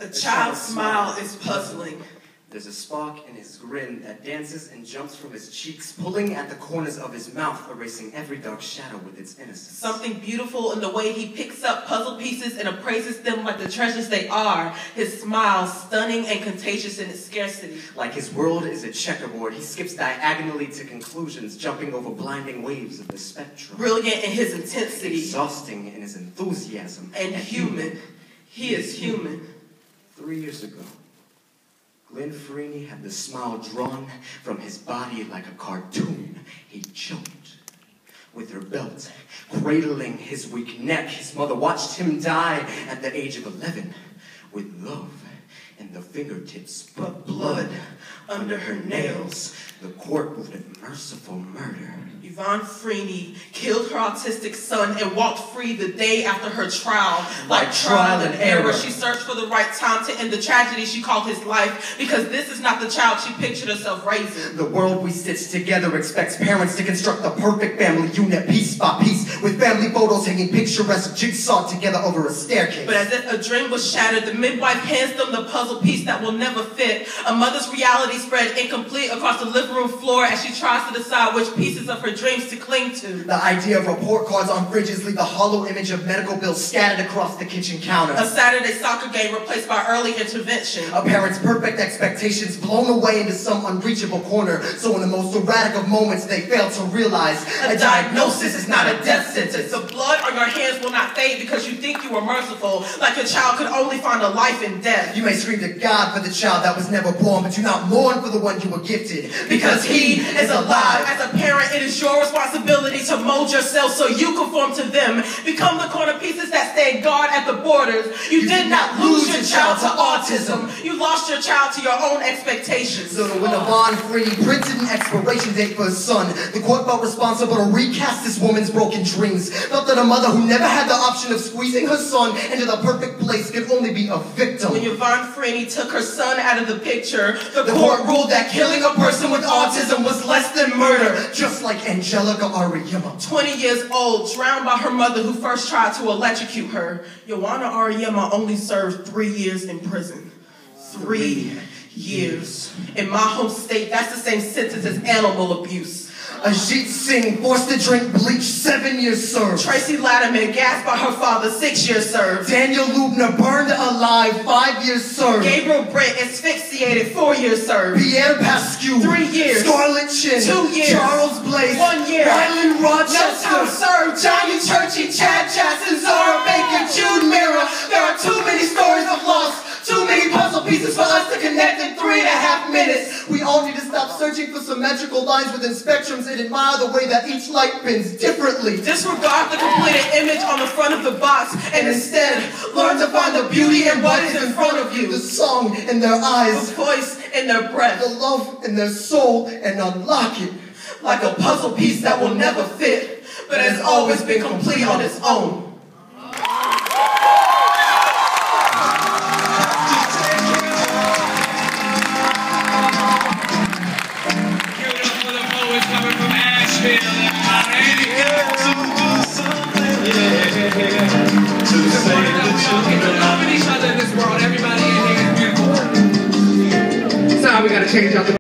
A child's smile is puzzling. There's a spark in his grin that dances and jumps from his cheeks, pulling at the corners of his mouth, erasing every dark shadow with its innocence. Something beautiful in the way he picks up puzzle pieces and appraises them like the treasures they are. His smile, stunning and contagious in its scarcity. Like his world is a checkerboard, he skips diagonally to conclusions, jumping over blinding waves of the spectrum. Brilliant in his intensity. Exhausting in his enthusiasm. And human. He is human. 3 years ago, Glenn Freeney had the smile drawn from his body like a cartoon. He choked with her belt, cradling his weak neck. His mother watched him die at the age of 11 with love in the fingertips, but blood under her nails. The court ruled it merciful murder. Yvonne Freeney killed her autistic son and walked free the day after her trial. Like trial and error, she searched for the right time to end the tragedy she called his life, because this is not the child she pictured herself raising. The world we stitch together expects parents to construct the perfect family unit piece by piece, with family photos hanging picturesque jigsaw together over a staircase. But as if a dream was shattered, the midwife hands them the puzzle piece that will never fit. A mother's reality spread incomplete across the living room floor as she tries to decide which pieces of her dreams to cling to. The idea of report cards on fridges leave a hollow image of medical bills scattered across the kitchen counter. A Saturday soccer game replaced by early intervention. A parent's perfect expectations blown away into some unreachable corner, so in the most erratic of moments they fail to realize a diagnosis is not a death sentence. The blood on your hands will not fade because you think you were merciful, like a child could only find a life in death. You may scream to God for the child that was never born, but do not mourn for the one you were gifted, because he is alive. As a parent, it is your responsibility to mold yourself so you conform to them. Become the corner pieces that stand guard at the borders. You did not lose your child to autism. You lost your child to your own expectations. So when Yvonne Freeney printed an expiration date for his son, the court felt responsible to recast this woman's broken dreams. Felt that a mother who never had the option of squeezing her son into the perfect place could only be a victim. When Yvonne Freeney took her son out of the picture, the court ruled that killing a person with autism was less than murder. Just like Angelica Ariyama, 20 years old, drowned by her mother who first tried to electrocute her. Joanna Ariyama only served 3 years in prison. 3 years. In my home state, that's the same sentence as animal abuse. Ajit Singh forced to drink bleach, 7 years served. Tracy Latimer gassed by her father, 6 years served. Daniel Lubner burned alive, 5 years served. Gabriel Brett asphyxiated, 4 years served. Pierre Pascu, 3 years. Scarlett Chin, 2 years. Charles Blaze, 1 year. Ryland Rochester, No time served. Johnny Churchy, Chad Jackson, Zara Baker, Jude Mira. There are too many stories of loss. Too many puzzle pieces for us to connect in 3.5 minutes. We all need to stop searching for symmetrical lines within spectrums and admire the way that each light bends differently. Disregard the completed image on the front of the box and instead learn to find the beauty in what is in front of you. The song in their eyes, The voice in their breath. the love in their soul, and unlock it. Like a puzzle piece that will never fit, but has always been complete on its own. Everybody in here is beautiful. So now we gotta change out the